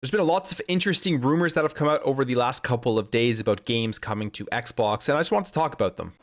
There's been lots of interesting rumors that have come out over the last couple of days about games coming to Xbox, and I just want to talk about them.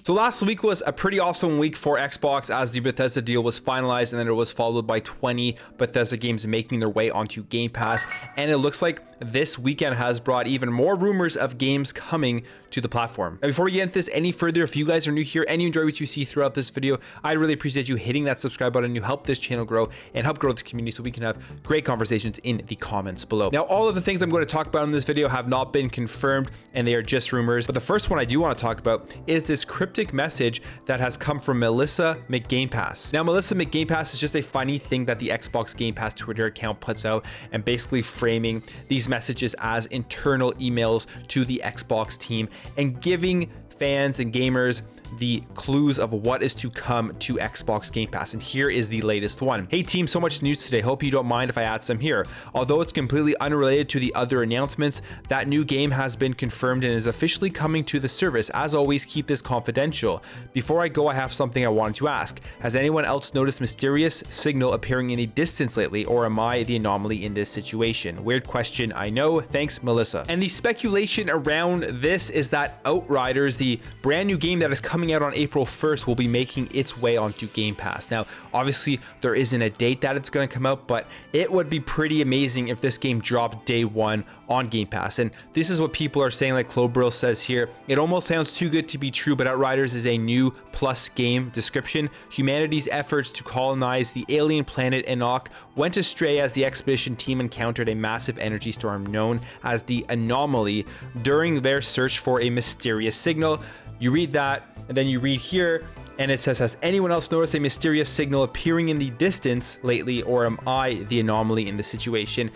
So last week was a pretty awesome week for Xbox as the Bethesda deal was finalized, and then it was followed by 20 Bethesda games making their way onto Game Pass. And it looks like this weekend has brought even more rumors of games coming to the platform. Now, before we get into this any further, if you guys are new here and you enjoy what you see throughout this video, I'd really appreciate you hitting that subscribe button. You help this channel grow and help grow the community so we can have great conversations in the comments below. Now, all of the things I'm going to talk about in this video have not been confirmed and they are just rumors. But the first one I do want to talk about is this cryptic message that has come from Melissa McGamepass. Now, Melissa McGamepass is just a funny thing that the Xbox Game Pass Twitter account puts out, and basically framing these messages as internal emails to the Xbox team and giving fans and gamers the clues of what is to come to Xbox Game Pass. And here is the latest one. Hey team, so much news today. Hope you don't mind if I add some here. Although it's completely unrelated to the other announcements, that new game has been confirmed and is officially coming to the service. As always, keep this confidential. Before I go, I have something I wanted to ask. Has anyone else noticed mysterious signal appearing in the distance lately, or am I the anomaly in this situation? Weird question, I know. Thanks, Melissa. And the speculation around this is that Outriders, the brand new game that is coming out on April 1st, will be making its way onto Game Pass. Now, obviously, there isn't a date that it's going to come out, but it would be pretty amazing if this game dropped day one on Game Pass. And this is what people are saying, like Clobrill says here. It almost sounds too good to be true, but Outriders is a new plus game description. Humanity's efforts to colonize the alien planet Enoch went astray as the expedition team encountered a massive energy storm known as the Anomaly during their search for a mysterious signal. You read that, and then you read here, and it says, has anyone else noticed a mysterious signal appearing in the distance lately, or am I the anomaly in the situation?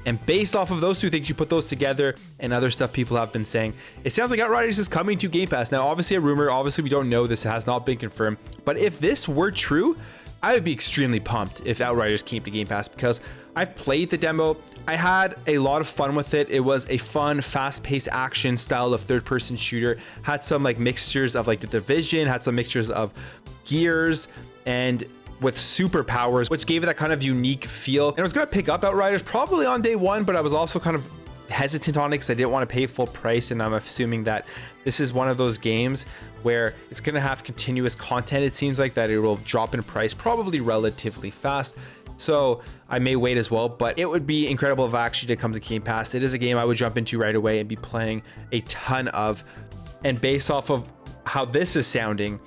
And based off of those two things, you put those together and other stuff people have been saying, it sounds like Outriders is coming to Game Pass. Now, obviously a rumor, obviously we don't know, this has not been confirmed, but if this were true, I would be extremely pumped if Outriders came to Game Pass, because I've played the demo. I had a lot of fun with it. It was a fun, fast-paced action style of third-person shooter. Had some like mixtures of like The Division, had some mixtures of Gears, and with superpowers, which gave it that kind of unique feel. And I was gonna pick up Outriders probably on day one, but I was also kind of hesitant on it because I didn't want to pay full price, and I'm assuming that this is one of those games where it's going to have continuous content. It seems like that it will drop in price probably relatively fast, so I may wait as well. But it would be incredible if I actually did come to Game Pass. It is a game I would jump into right away and be playing a ton of, and based off of how this is sounding,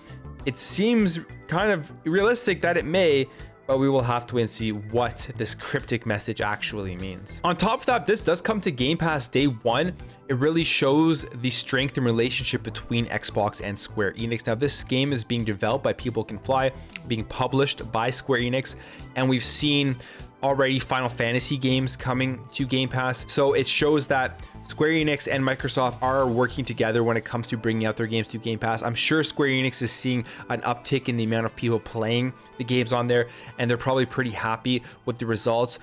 it seems kind of realistic that it may, but we will have to wait and see what this cryptic message actually means. On top of that, this does come to Game Pass day one. It really shows the strength and relationship between Xbox and Square Enix. Now, this game is being developed by People Can Fly, being published by Square Enix, and we've seen already Final Fantasy games coming to Game Pass. So it shows that Square Enix and Microsoft are working together when it comes to bringing out their games to Game Pass. I'm sure Square Enix is seeing an uptick in the amount of people playing the games on there, and they're probably pretty happy with the results,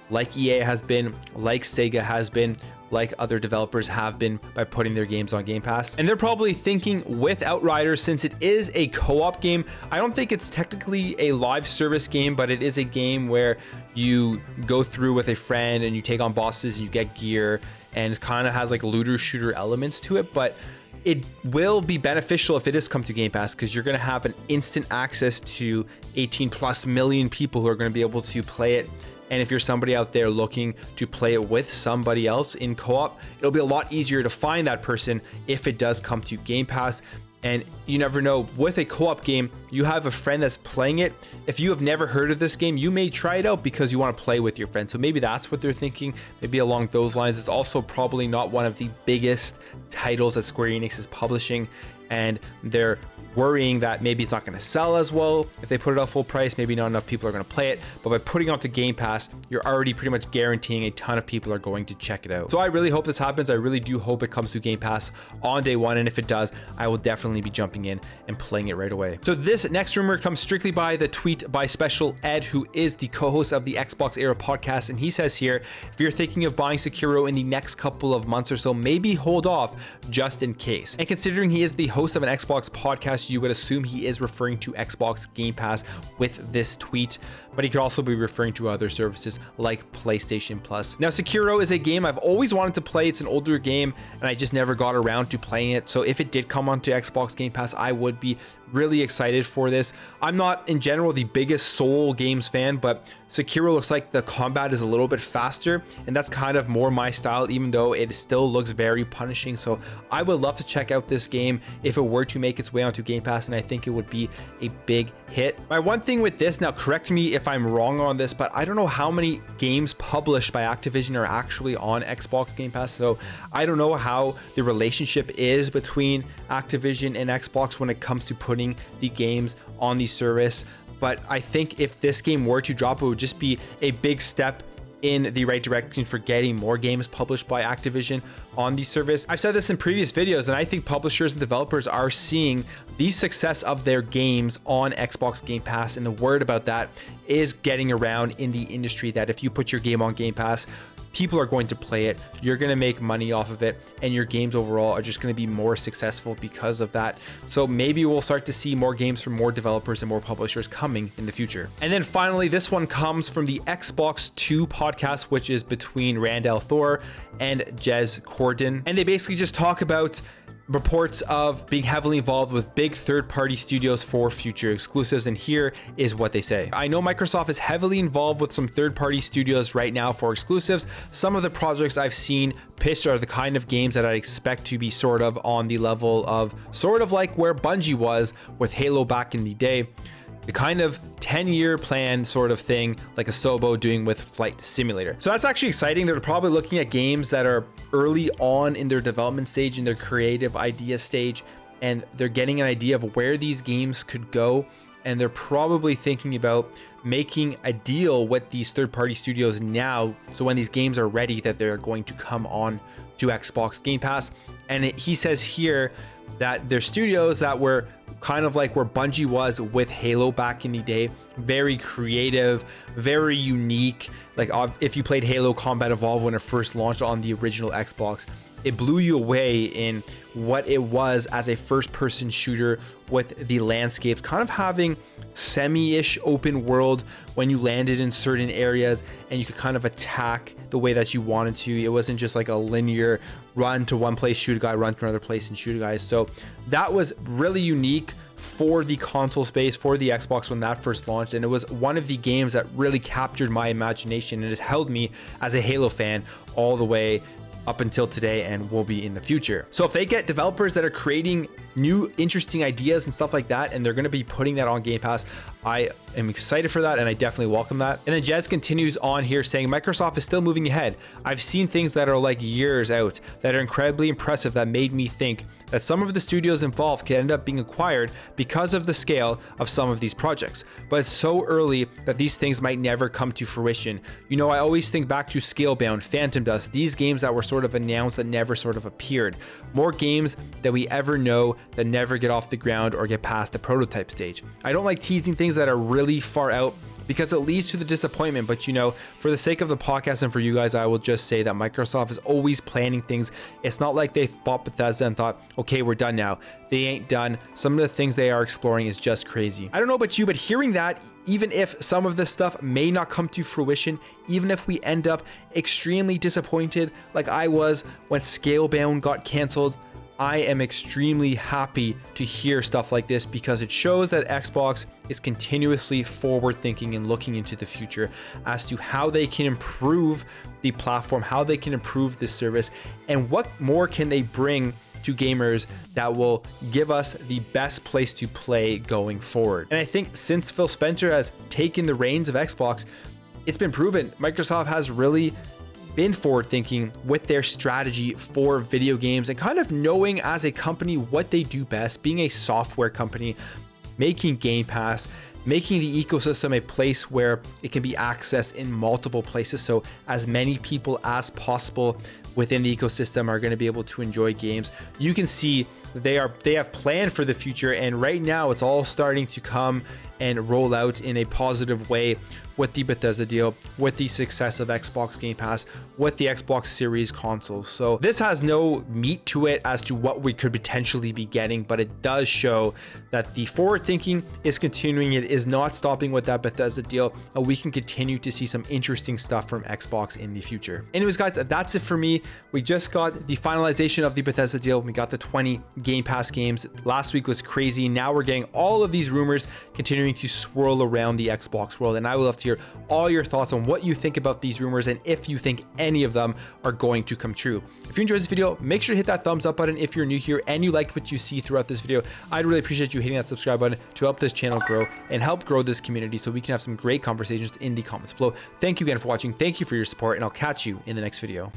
like EA has been, like Sega has been, like other developers have been, by putting their games on Game Pass. And they're probably thinking with Outriders, since it is a co-op game, I don't think it's technically a live service game, but it is a game where you go through with a friend and you take on bosses and you get gear, and it kind of has like looter shooter elements to it. But it will be beneficial if it does come to Game Pass, because you're going to have an instant access to 18+ million people who are going to be able to play it. And if you're somebody out there looking to play it with somebody else in co-op, it'll be a lot easier to find that person if it does come to Game Pass. And you never know, with a co-op game, you have a friend that's playing it. If you have never heard of this game, you may try it out because you want to play with your friend. So maybe that's what they're thinking, maybe along those lines. It's also probably not one of the biggest titles that Square Enix is publishing, and they're worrying that maybe it's not going to sell as well if they put it at full price. Maybe not enough people are going to play it, but by putting it onto Game Pass, you're already pretty much guaranteeing a ton of people are going to check it out. So I really hope this happens. I really do hope it comes to Game Pass on day one, and if it does, I will definitely be jumping in and playing it right away. So this next rumor comes strictly by the tweet by Special Ed, who is the co-host of the Xbox Era podcast, and he says here, if you're thinking of buying Sekiro in the next couple of months or so, maybe hold off just in case. And considering he is the host of an Xbox podcast, you would assume he is referring to Xbox Game Pass with this tweet, but he could also be referring to other services like PlayStation Plus. Now, Sekiro is a game I've always wanted to play. It's an older game and I just never got around to playing it. So if it did come onto Xbox Game Pass, I would be really excited for this. I'm not in general the biggest Soul games fan, but Sekiro looks like the combat is a little bit faster, and that's kind of more my style, even though it still looks very punishing. So I would love to check out this game if it were to make its way onto Game Pass, and I think it would be a big hit. My one thing with this, now correct me if I'm wrong on this, but I don't know how many games published by Activision are actually on Xbox Game Pass. So I don't know how the relationship is between Activision and Xbox when it comes to putting the games on the service. But I think if this game were to drop, it would just be a big step in the right direction for getting more games published by Activision on the service. I've said this in previous videos, and I think publishers and developers are seeing the success of their games on Xbox Game Pass, and the word about that is getting around in the industry that if you put your game on Game Pass, people are going to play it, you're going to make money off of it, and your games overall are just going to be more successful because of that. So maybe we'll start to see more games from more developers and more publishers coming in the future. And then finally, this one comes from the Xbox 2 podcast, which is between Randall Thor and Jez Corden. And they basically just talk about reports of being heavily involved with big third-party studios for future exclusives, and here is what they say. I know Microsoft is heavily involved with some third-party studios right now for exclusives. Some of the projects I've seen pitched are the kind of games that I'd expect to be sort of on the level of sort of like where Bungie was with Halo back in the day. The kind of 10-year plan sort of thing like Asobo doing with Flight Simulator. So that's actually exciting. They're probably looking at games that are early on in their development stage, in their creative idea stage, and they're getting an idea of where these games could go. And they're probably thinking about making a deal with these third-party studios now, so when these games are ready, that they're going to come on to Xbox Game Pass. And he says here that there's studios that were kind of like where Bungie was with Halo back in the day. Very creative, very unique. Like if you played Halo Combat Evolved when it first launched on the original Xbox, it blew you away in what it was as a first-person shooter with the landscapes kind of having semi-ish open world when you landed in certain areas, and you could kind of attack the way that you wanted to. It wasn't just like a linear run to one place, shoot a guy, run to another place and shoot a guy. So that was really unique for the console space, for the Xbox when that first launched, and it was one of the games that really captured my imagination and has held me as a Halo fan all the way up until today and will be in the future. So if they get developers that are creating new interesting ideas and stuff like that, and they're going to be putting that on Game Pass, I am excited for that, and I definitely welcome that. And then Jez continues on here saying, Microsoft is still moving ahead. I've seen things that are like years out that are incredibly impressive that made me think that some of the studios involved could end up being acquired because of the scale of some of these projects. But it's so early that these things might never come to fruition. You know, I always think back to Scalebound, Phantom Dust, these games that were sort of announced that never sort of appeared. More games that we ever know that never get off the ground or get past the prototype stage. I don't like teasing things that are really far out because it leads to the disappointment. But you know, for the sake of the podcast and for you guys, I will just say that Microsoft is always planning things. It's not like they bought Bethesda and thought, okay, we're done now. They ain't done. Some of the things they are exploring is just crazy. I don't know about you, but hearing that, even if some of this stuff may not come to fruition, even if we end up extremely disappointed like I was when Scalebound got canceled, I am extremely happy to hear stuff like this because it shows that Xbox is continuously forward thinking and looking into the future as to how they can improve the platform, how they can improve this service, and what more can they bring to gamers that will give us the best place to play going forward. And I think since Phil Spencer has taken the reins of Xbox, it's been proven Microsoft has really been forward thinking with their strategy for video games and kind of knowing as a company what they do best, being a software company, making Game Pass, making the ecosystem a place where it can be accessed in multiple places, so as many people as possible within the ecosystem are going to be able to enjoy games. You can see they have planned for the future, and right now it's all starting to come and roll out in a positive way with the Bethesda deal, with the success of Xbox Game Pass, with the Xbox Series console. So this has no meat to it as to what we could potentially be getting, but it does show that the forward thinking is continuing. It is not stopping with that Bethesda deal, and we can continue to see some interesting stuff from Xbox in the future. Anyways, guys, that's it for me. We just got the finalization of the Bethesda deal. We got the 20 Game Pass games. Last week was crazy. Now we're getting all of these rumors continuing to swirl around the Xbox world, and I would love to hear all your thoughts on what you think about these rumors and if you think any of them are going to come true. If you enjoyed this video, make sure to hit that thumbs up button. If you're new here and you liked what you see throughout this video, I'd really appreciate you hitting that subscribe button to help this channel grow and help grow this community so we can have some great conversations in the comments below. Thank you again for watching. Thank you for your support, and I'll catch you in the next video.